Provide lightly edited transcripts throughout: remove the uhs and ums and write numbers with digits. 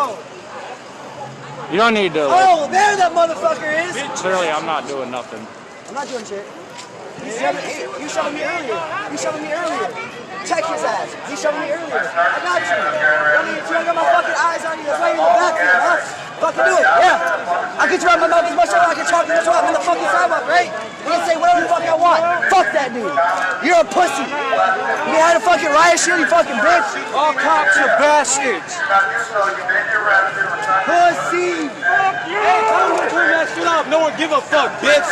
Oh. You don't need to. Oh, there that motherfucker is. Clearly, I'm not doing nothing. I'm not doing shit. You shoving me earlier. You shoving me earlier. Check his ass. He shoving me earlier. I got you. I got my fucking eyes on you. That's why you're in the back there, huh? Fucking do it. Yeah. I can drive my mouth as much as I can talk to this one. I'm in the fucking sidewalk, right? You can say whatever the fuck I want. Fuck that dude. You're a pussy. You had a fucking riot shield, you fucking bitch. All cops are bastards. Pussy. Hey, tell them to turn that shit off. No one give a fuck, bitch.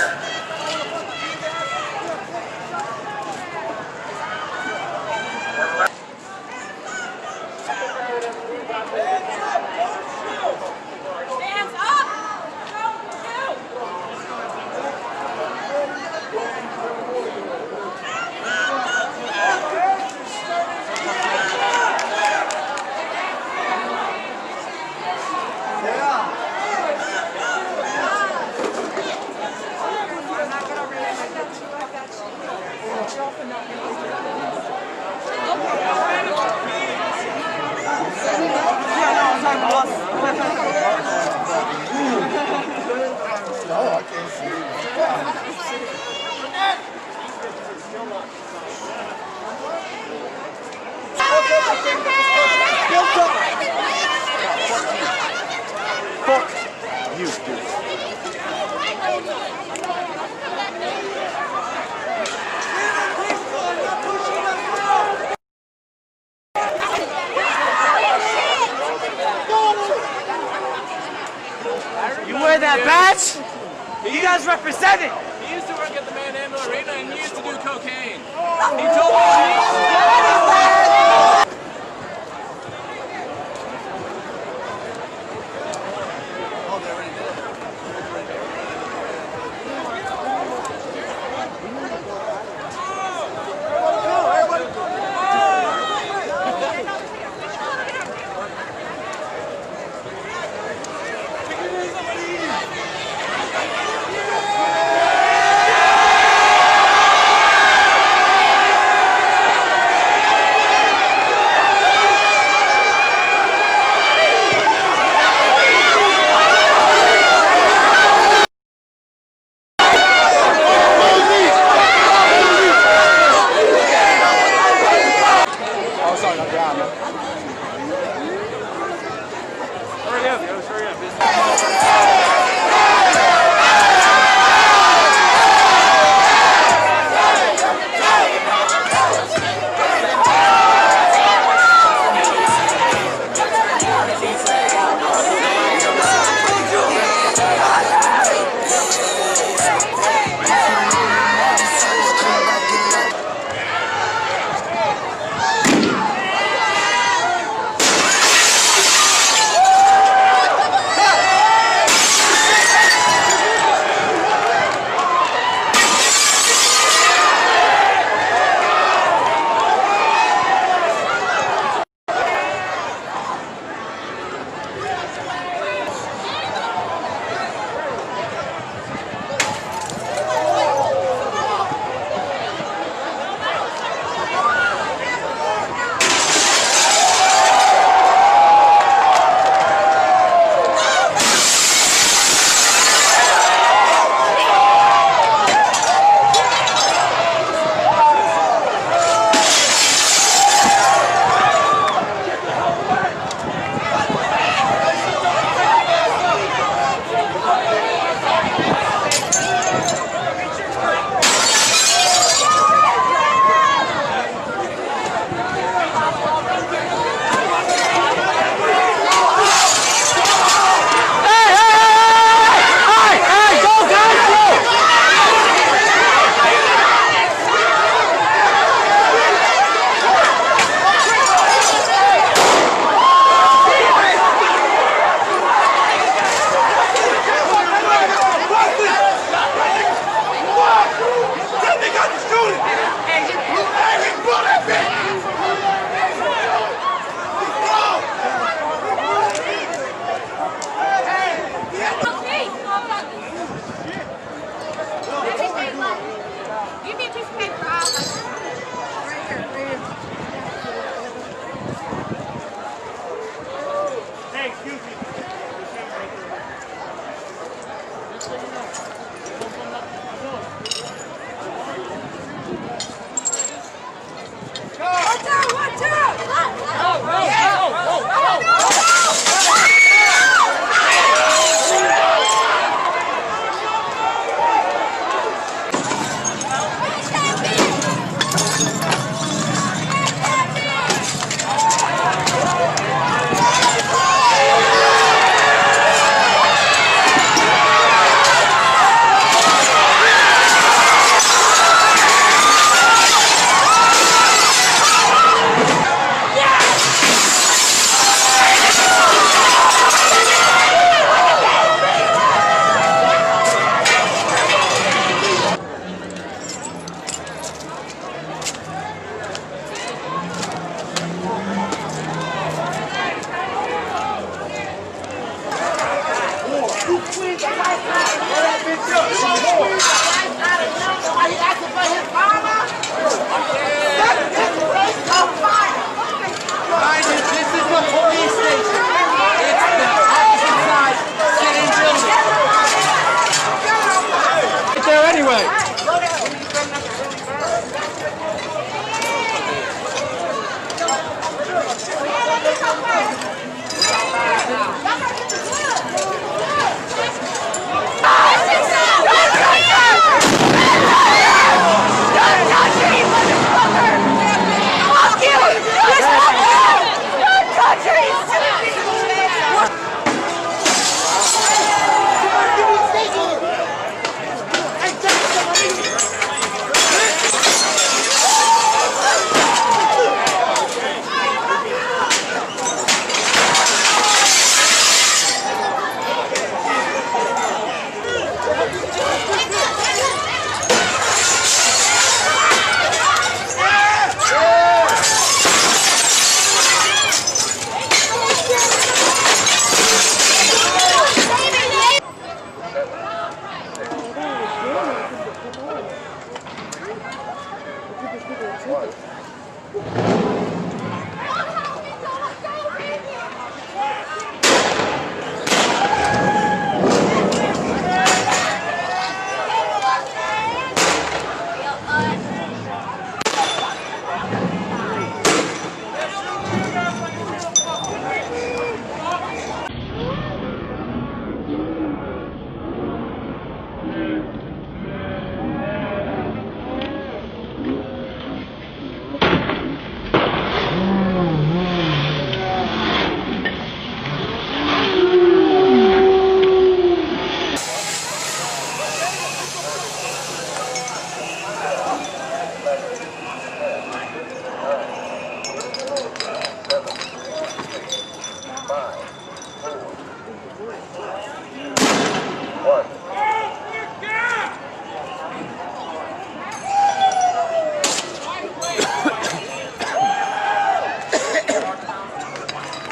Fuck you, dude. You wear that badge? You guys represent it. He used to work at the Minneapolis Arena and he used to do cocaine. He told me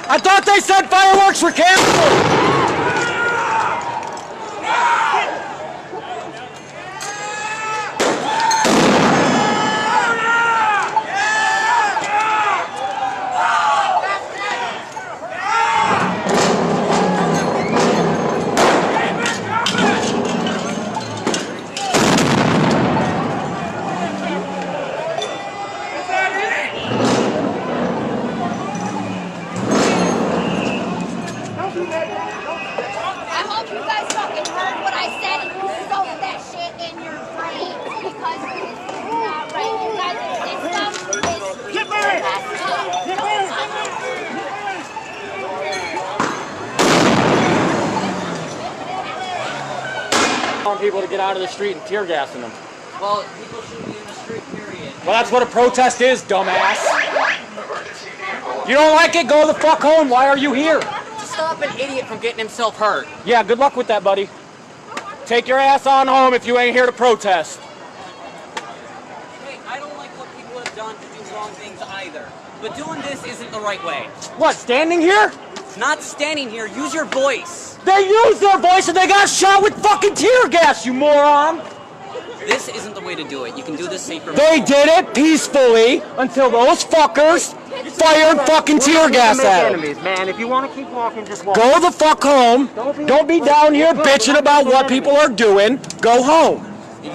I thought they said fireworks were canceled! I hope you guys fucking heard what I said and you soak that shit in your brain because this is not right. You guys' system is messed up. Telling people to get out of the street and tear gassing them. Well, people should be in the street, period. Well, that's what a protest is, dumbass. You don't like it? Go the fuck home. Why are you here? To stop an idiot from getting himself hurt. Yeah, good luck with that, buddy. Take your ass on home if you ain't here to protest. Hey, I don't like what people have done to do wrong things either. But doing this isn't the right way. What, standing here? Not standing here, use your voice. They used their voice and they got shot with fucking tear gas, you moron! This isn't the way to do it. You can do this safer. They did it peacefully until those fuckers fired fucking tear gas at them. Enemies, man. If you want to keep walking, just walk. Go the fuck home. Don't be down here bitching about what people are doing. Go home.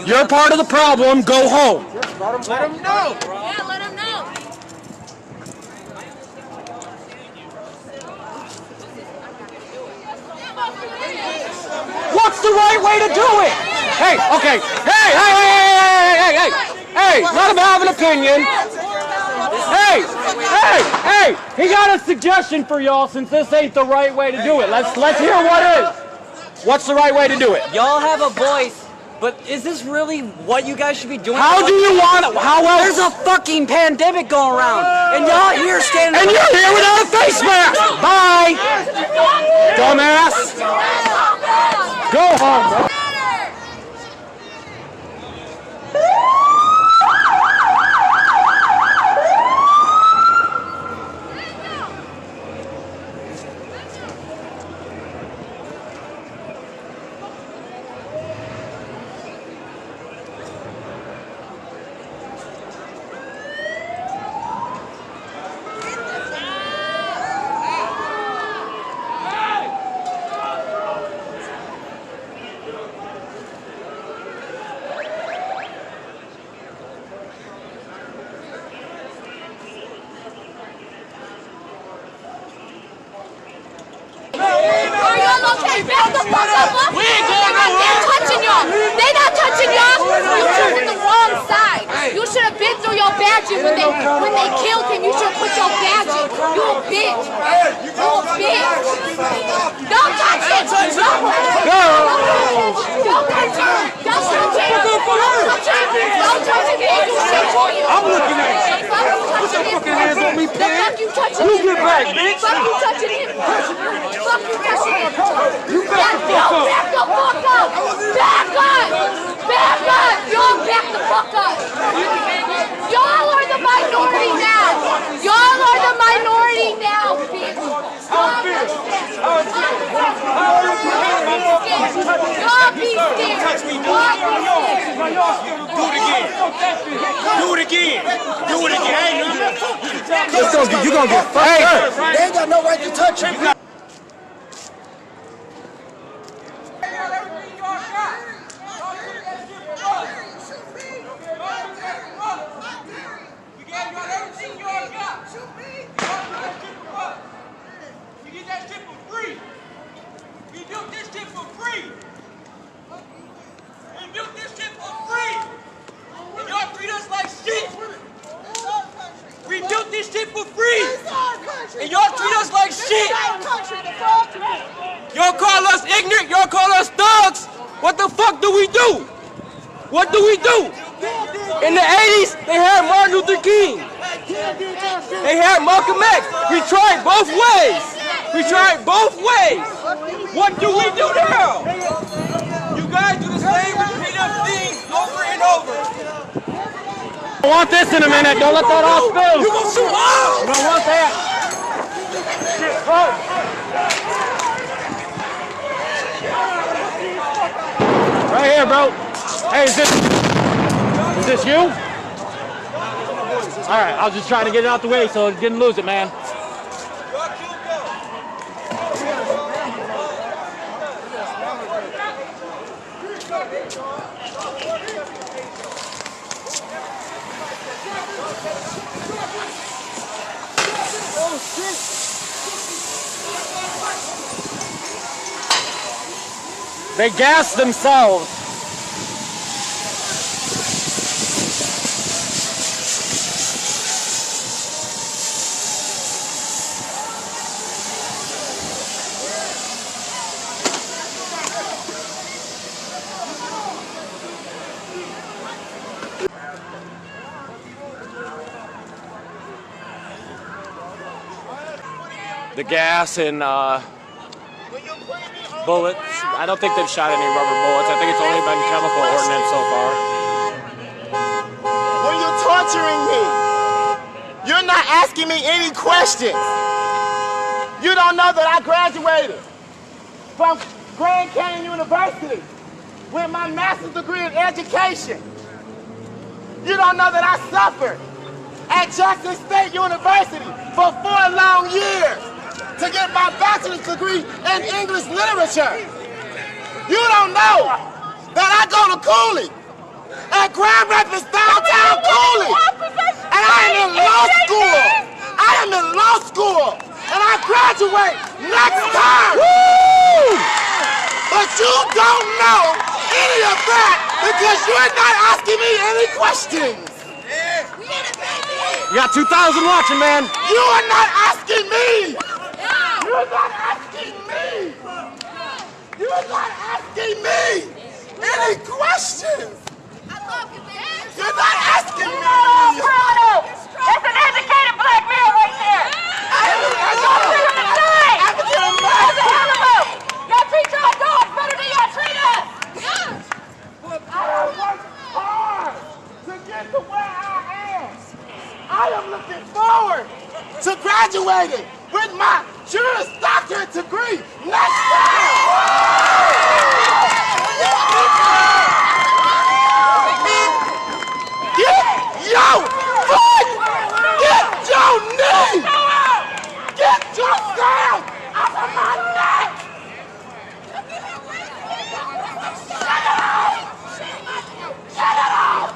You're part of the problem. Go home. Let them know. Yeah, let them know. What's the right way to do it? Hey, okay. Hey, let him have an opinion. Hey, he got a suggestion for y'all since this ain't the right way to do it. Let's hear what is. What's the right way to do it? Y'all have a voice, but is this really what you guys should be doing? How do you want it? How else? There's a fucking pandemic going around, and y'all here standing. And you're here without a face mask. Bye, dumbass. Go home, bro. Are y'all okay? Back the fuck up. We ain't going nowhere. They're touching y'all. They not touching y'all. You choosing the wrong side. You should have been through your badging when they killed him. You should have put your badging. You a bitch. You a bitch. Don't touch it. Don't touch it. Don't touch it. Don't touch it. Don't touch it. I'm looking at you. Put your fucking hands on me, pig. Fuck you touching You him. get back, bitch. Fuck you touching him. Fuck you touching him. You back the fuck up. Back the fuck up. Back up. Back up. Y'all back the fuck up. Y'all are the minority now. Y'all are the minority now, bitch. Y'all be scared. Y'all be scared. Do it again. Do it again. Do it again. You gonna get fucked up. They ain't got no right to touch you. And y'all treat us like shit. Y'all call us ignorant. Y'all call us thugs. What the fuck do we do? What do we do? In the 80s, they had Martin Luther King. They had Malcolm X. We tried both ways. We tried both ways. What do we do now? You guys do the same repeated things over and over. I want this in a minute. Don't let that all spill. You gonna shoot us? You don't want that. Right here, bro. Hey, is this you? All right, I was just trying to get it out the way so it didn't lose it, man. They gassed themselves. The gas and bullets. I don't think they've shot any rubber bullets. I think it's only been chemical ordnance so far. When you're torturing me, you're not asking me any questions. You don't know that I graduated from Grand Canyon University with my master's degree in education. You don't know that I suffered at Jackson State University for 4 long years to get my bachelor's degree in English literature. You don't know that I go to Cooley at Grand Rapids downtown Cooley, and I am in law school. I am in law school, and I graduate next term. But you don't know any of that because you're not asking me any questions. You got 2,000 watching, man. You are not asking me. You're not asking me. You're not asking me any questions. You're not asking me. That's an educated black man right there. African American. Y'all treat y'all dogs better than y'all treat us. I have worked hard to get to where I am. I am looking forward to graduating with my Juris Doctorate degree next time. Get your foot! Get your knee! Get yourself out of my neck! Shut it off! Shut it off!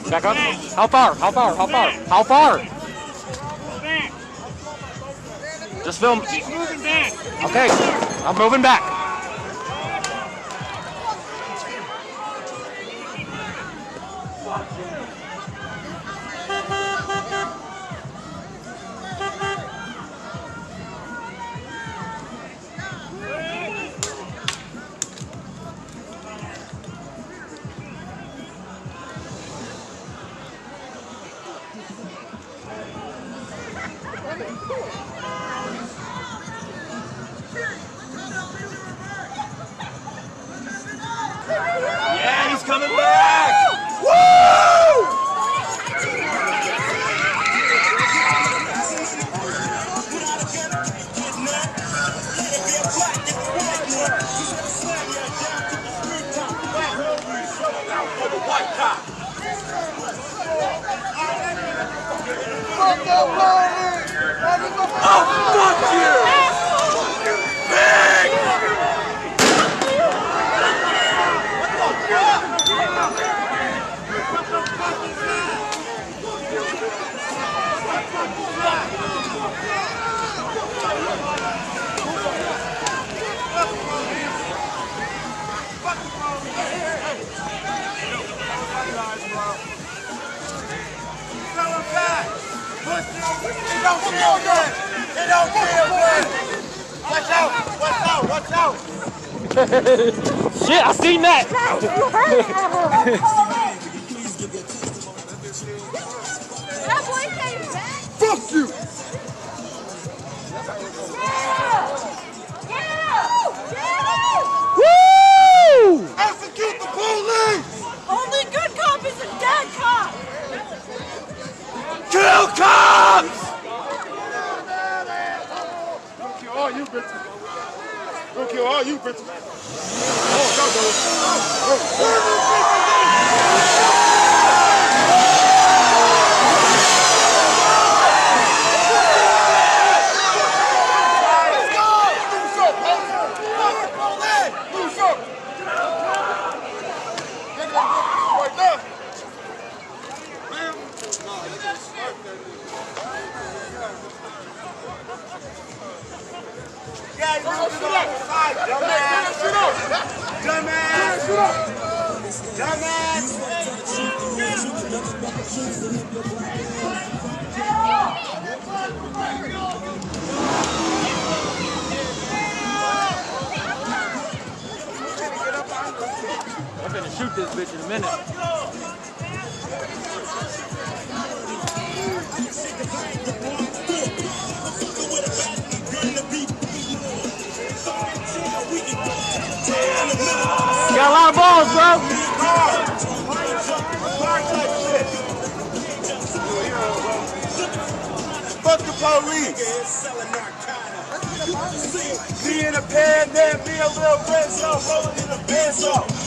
Back up. How far? How far? How far? How far? Just film. Okay, I'm moving back. Watch out! Watch out! Watch out! Shit, I seen that. Fuck you! Woo! Execute the police! Only good cop is a dead cop! Kill cops! Don't kill all you bitches. Don't kill all you bitches. I'm gonna shoot this bitch in a minute. You got a lot of balls, bro. Fuck the police. Me in a pad, man, me a little red sauce, rolling in a bed sauce.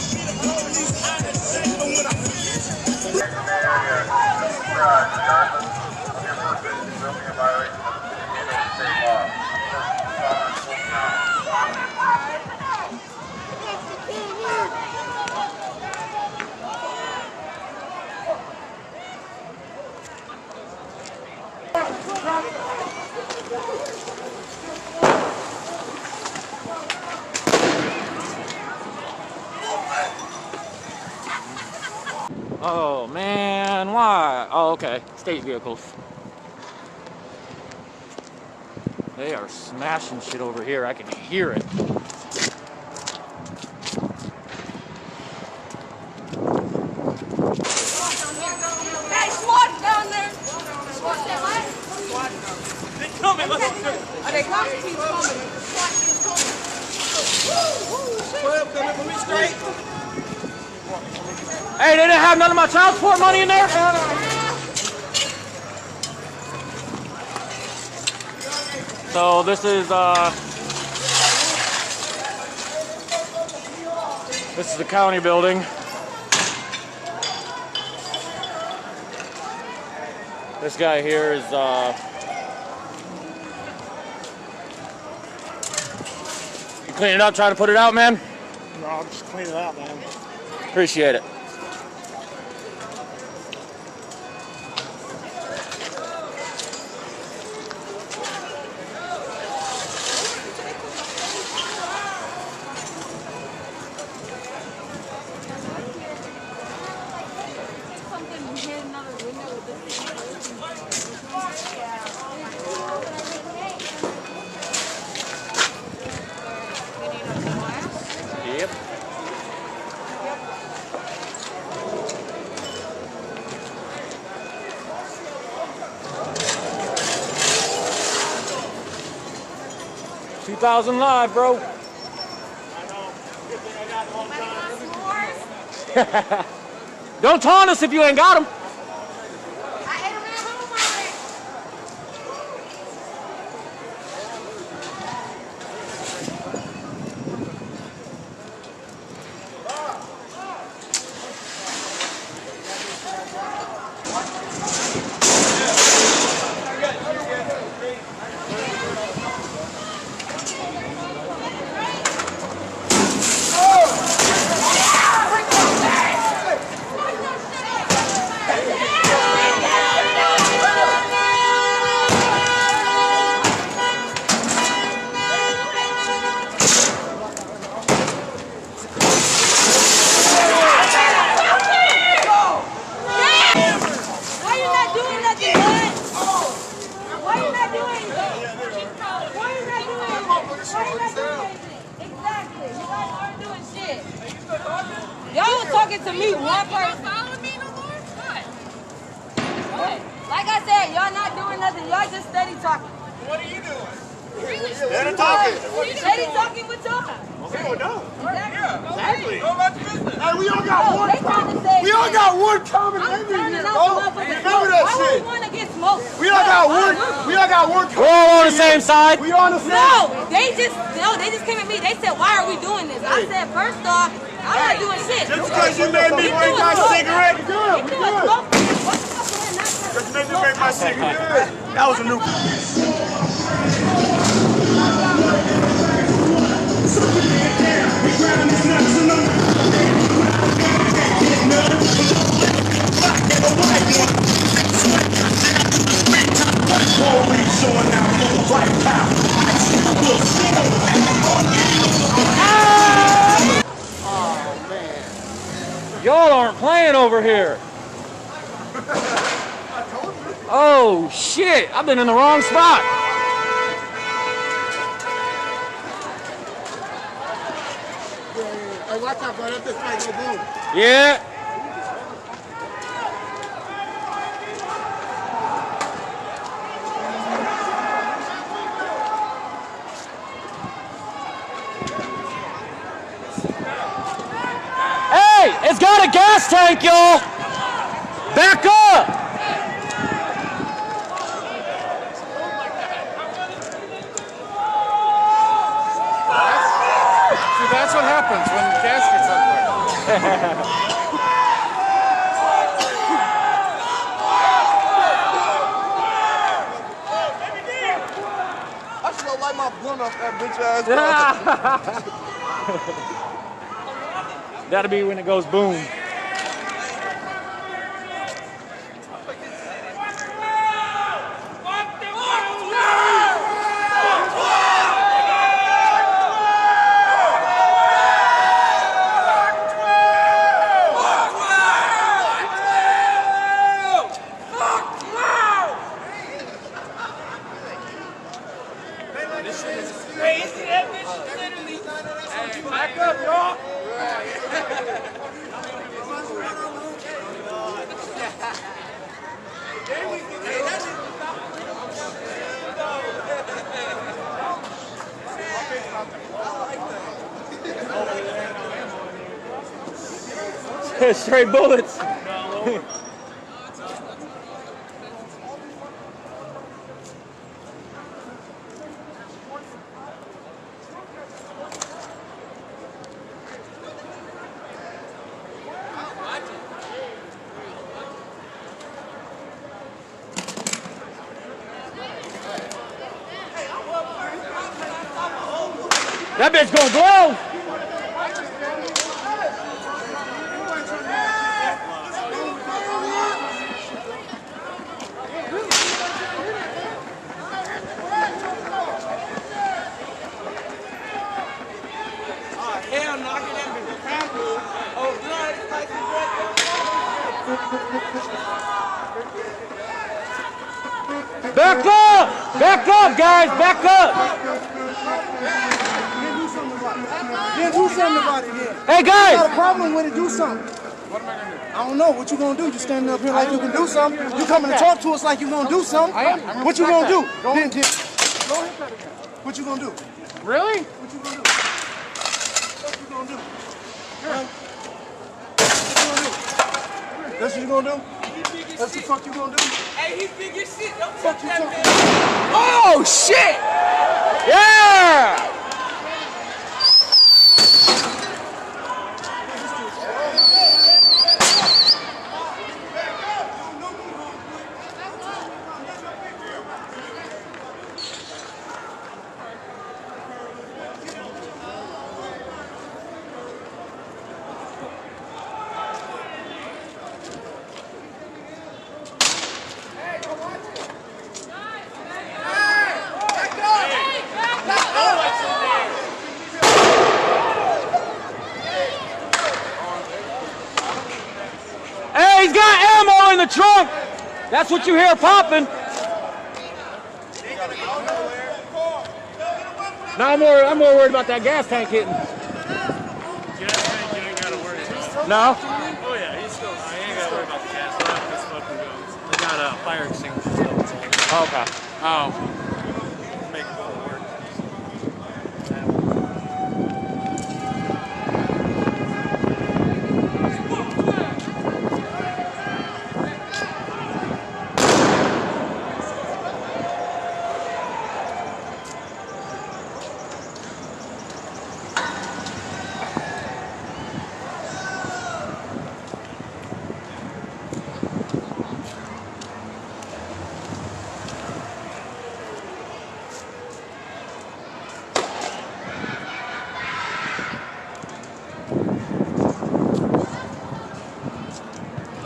Oh man, why? Oh, okay. State vehicles. They are smashing shit over here. I can hear it. Hey, SWAT down there! SWAT that what? They coming, let's go. They SWAT team's coming. SWAT team's coming. 12 coming for me straight. Hey, they didn't have none of my child support money in there? So this is the county building. This guy here is you cleaning it up, trying to put it out, man? No, I'm just cleaning it out, man. Appreciate it. Yep. $2,000 live, bro. Don't taunt us if you ain't got them. talking to me, one person. Follow me no more? What? Like I said, y'all not doing nothing. Y'all just steady talking. What are you doing? Steady talking. Steady talking with y'all. Okay, we're done. Exactly. Go about your business. Hey, we all got one they trying to say, We all got one common I'm enemy turning here, out bro. the motherfucking Remember that Why would shit. we want to get smoked? We all got one. We all got one. We're all on the same side. We on the same. No, they just came at me. They said, why are we doing this? I said, first off, I'm not doing shit. Just because you made me break my cigarette. Good. Just made me break my cigarette. That was a new. Y'all aren't playing over here. Oh shit, I've been in the wrong spot. Hey, watch out, bro. Let this fight go boom. Yeah. Hey, it's got a gas tank, y'all. Back up. See, that's what happens when the gas gets on fire. I should have light my blunt off that bitch ass. That'll be when it goes boom. Back up, y'all. Straight bullets. That bitch gonna blow. Hell, knocking that bitch. Oh, Back up! Back up, guys! Back up! Then do something about it then. Hey, You guys! got a problem with it, do something. What am I going to do? I don't know. What you gonna do? You standing up here like you can do something. You coming to talk to us like you gonna do something. What you gonna do? Then, what you gonna do? Really? What you gonna do? What you gonna do? That's what you gonna do? That's the fuck you gonna do? Hey, he big as shit. Don't Fuck touch you that talking. man. Oh, shit! Yeah! Hey, he's got ammo in the trunk! That's what you hear popping. Now I'm more worried about that gas tank hitting. Gas tank, you ain't got to worry about. No? Oh yeah, he's still. I ain't gotta worry about the gas. I have this fucking guns. I got a fire extinguisher. So Okay. oh, make it all work.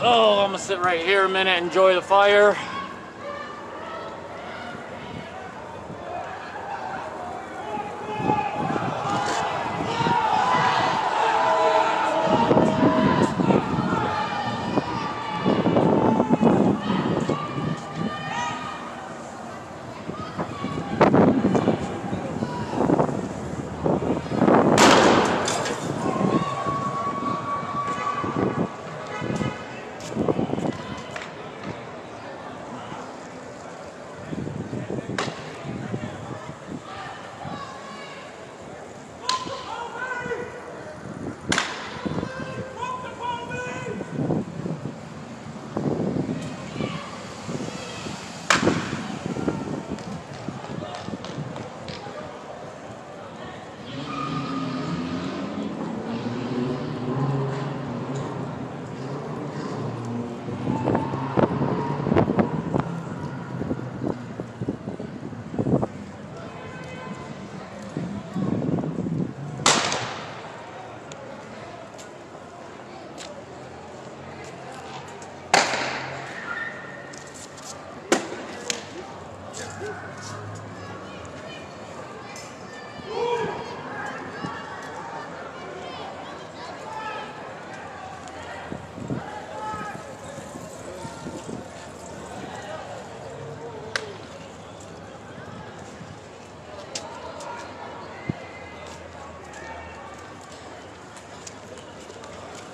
Oh, I'm gonna sit right here a minute, enjoy the fire.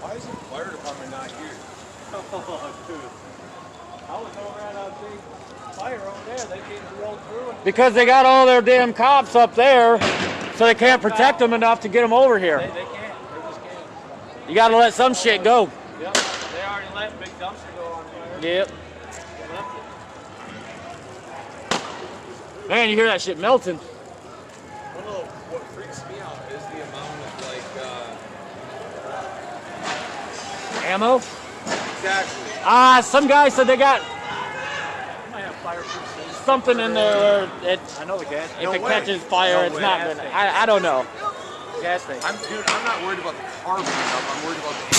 Why is the fire department not here? Oh, dude. I was over at a big fire over there. They came to roll through and Because they got all their damn cops up there, so they can't protect them enough to get them over here. they can't. They just can't. You gotta let some shit go. Yep. They already let big dumpster go on fire. Yep. They left it. Man, you hear that shit melting. What freaks me out is the amount of Ammo? Exactly. Some guy said they got You might have fireproof suits. something in there. I know the gas. If it catches fire, it's not gonna. I don't know. Gas tank. I'm not worried about the carbon stuff. I'm worried about the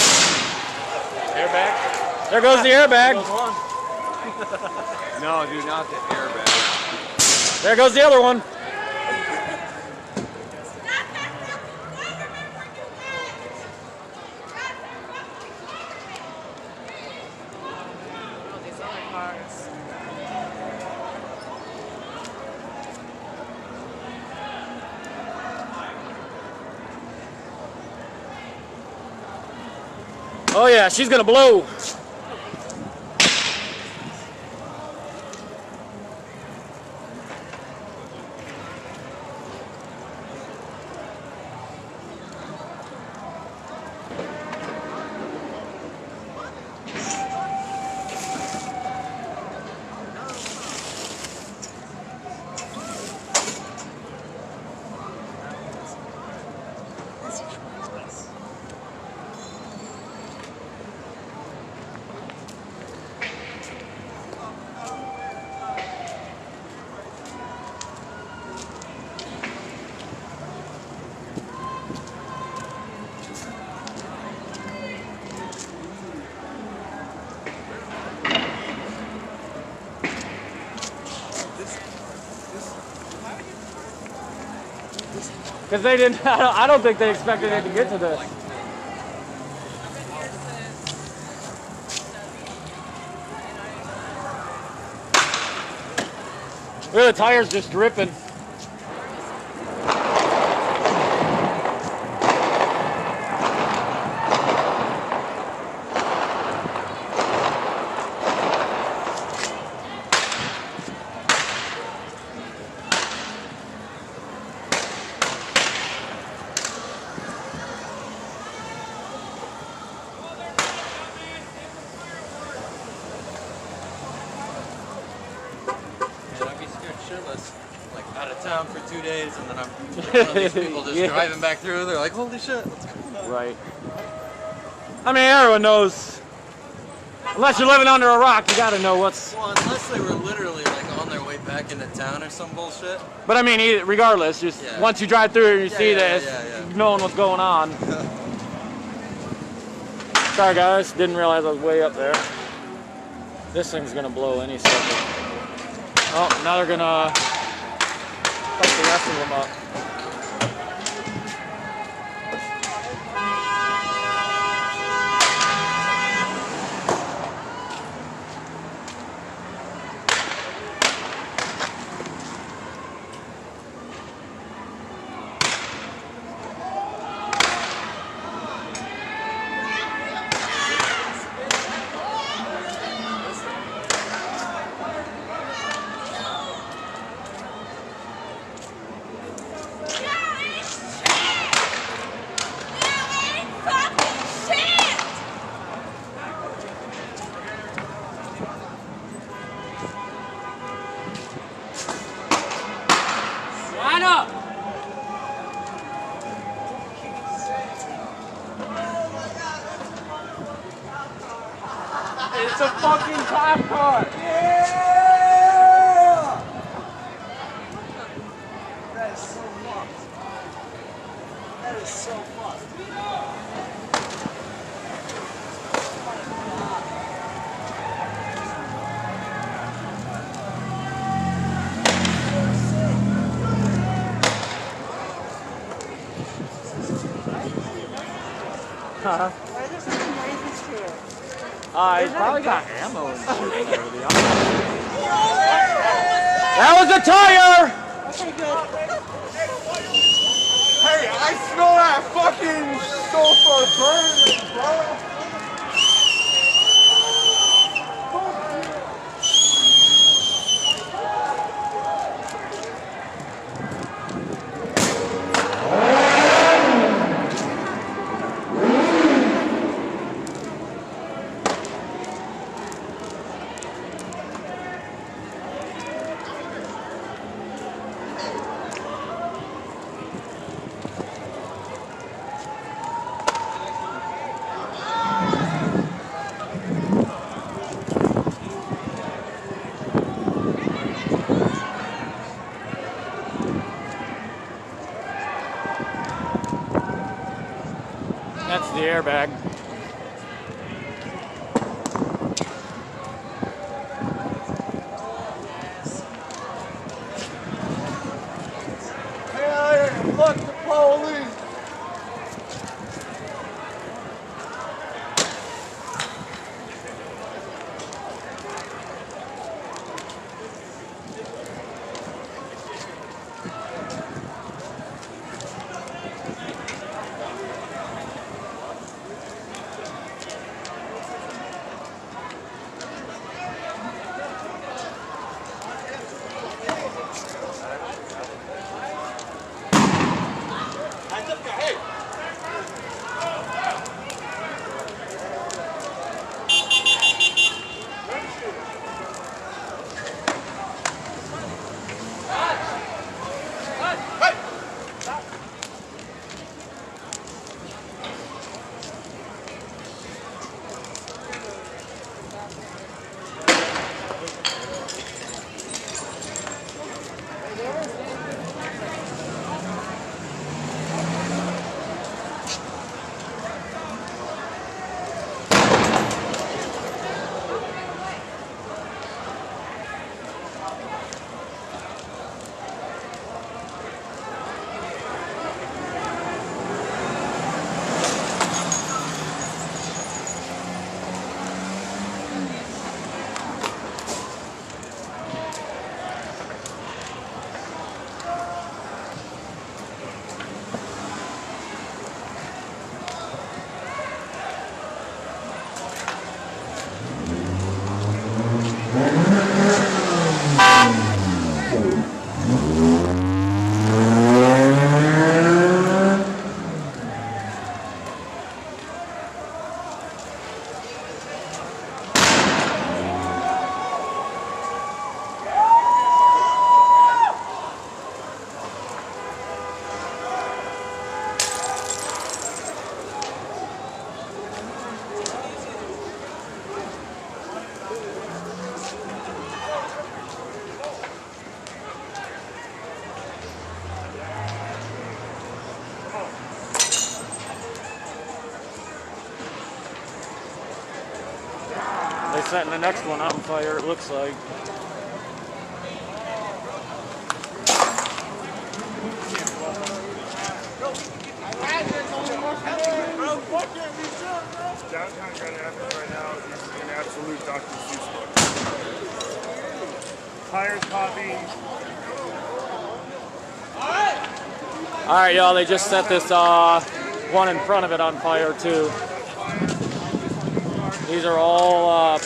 Airbag? There goes the airbag. No, dude, not the airbag. There goes the other one. Oh yeah, she's gonna blow. Because they didn't, I don't think they expected it to get to this. Look at the tires just dripping. Minneapolis, like out of town for 2 days, and then I'm like, one of these people just driving back through. They're like, "Holy shit, what's going on?" Right. I mean, everyone knows. Unless you're living under a rock, you gotta know what's... Well, unless they were literally like on their way back into town or some bullshit. But I mean, regardless, just once you drive through and you see this, knowing what's going on. Sorry guys, didn't realize I was way up there. This thing's gonna blow any second. Oh, now they're gonna fuck the rest of them up. Line up! It's a fucking cop car! Yeah! That is so fucked. That is so fucked. He's probably got ammo and shit. That was a tire! Okay, good. Hey, I smell that fucking sulfur burning, bro. That's the airbag. Hell yeah, fuck the police. setting the next one on fire, it looks like. Downtown Grand Rapids right now is an absolute Dr. Seuss book. Tires popping. All right, y'all, they just set this one in front of it on fire, too. These are all...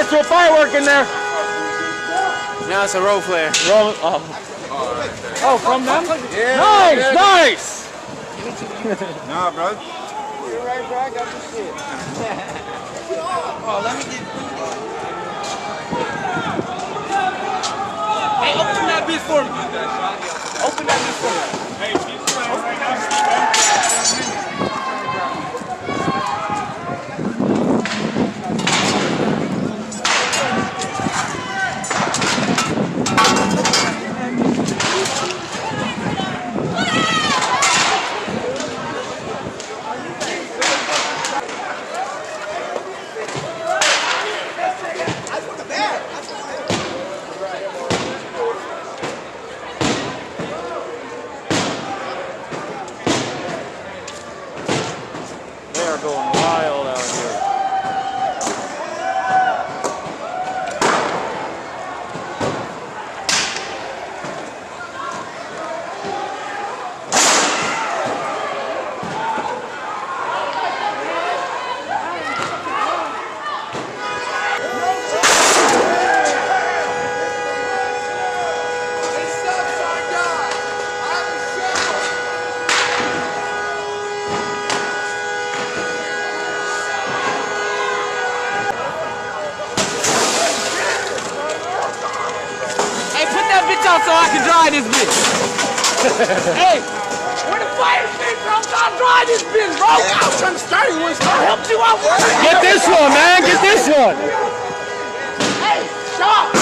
Throw firework in there. Now it's a role player. Oh, from them? Yeah. Nice. Nah, bro. You're right, bro. I got this shit. Oh, let me get. Hey, open that bitch for me. Open that bitch for me. Hey, Going wild out here. So I can dry this bitch. Hey, where the fire thing, bro? Stop dry this bitch, bro. I was trying to start it when I helped you out. Get this one, man. Get this one. Hey, stop.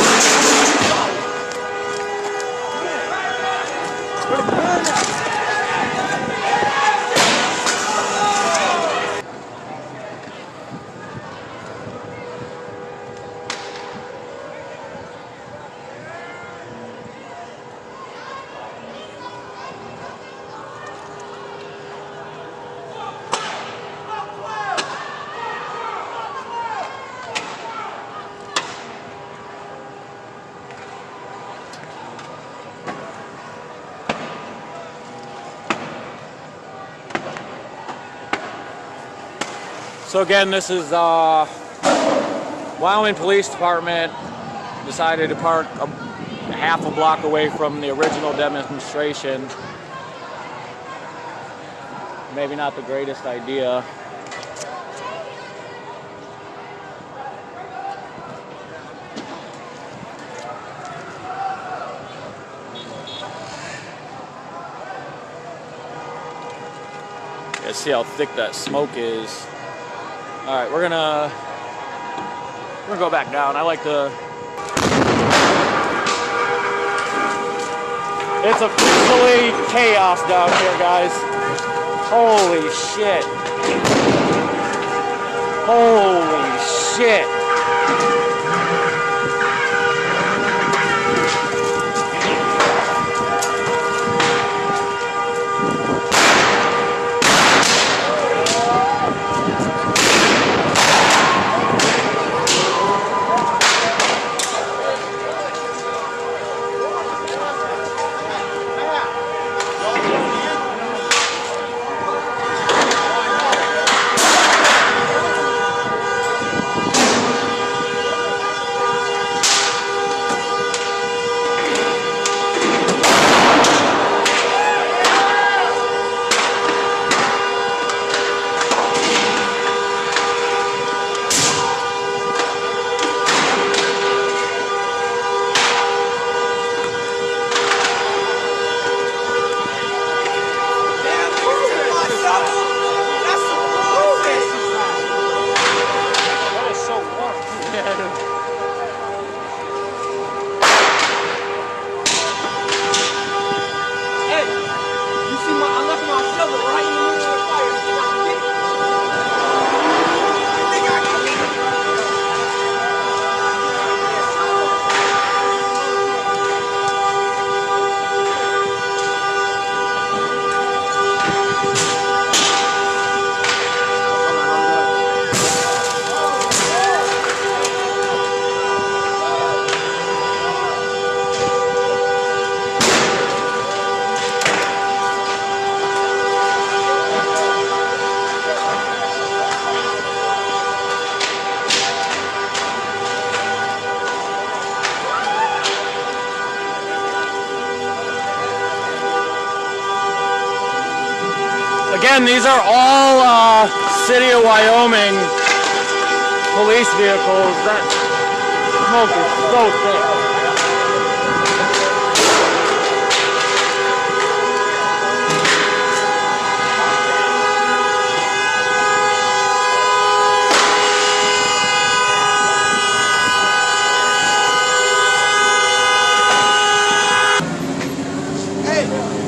So again, this is Wyoming Police Department decided to park half a block away from the original demonstration. Maybe not the greatest idea. You see how thick that smoke is. All right, we're gonna go back down. I like to. It's officially chaos down here, guys. Holy shit. Holy shit. Again, these are all City of Wyoming police vehicles. That smoke is so thick. Hey!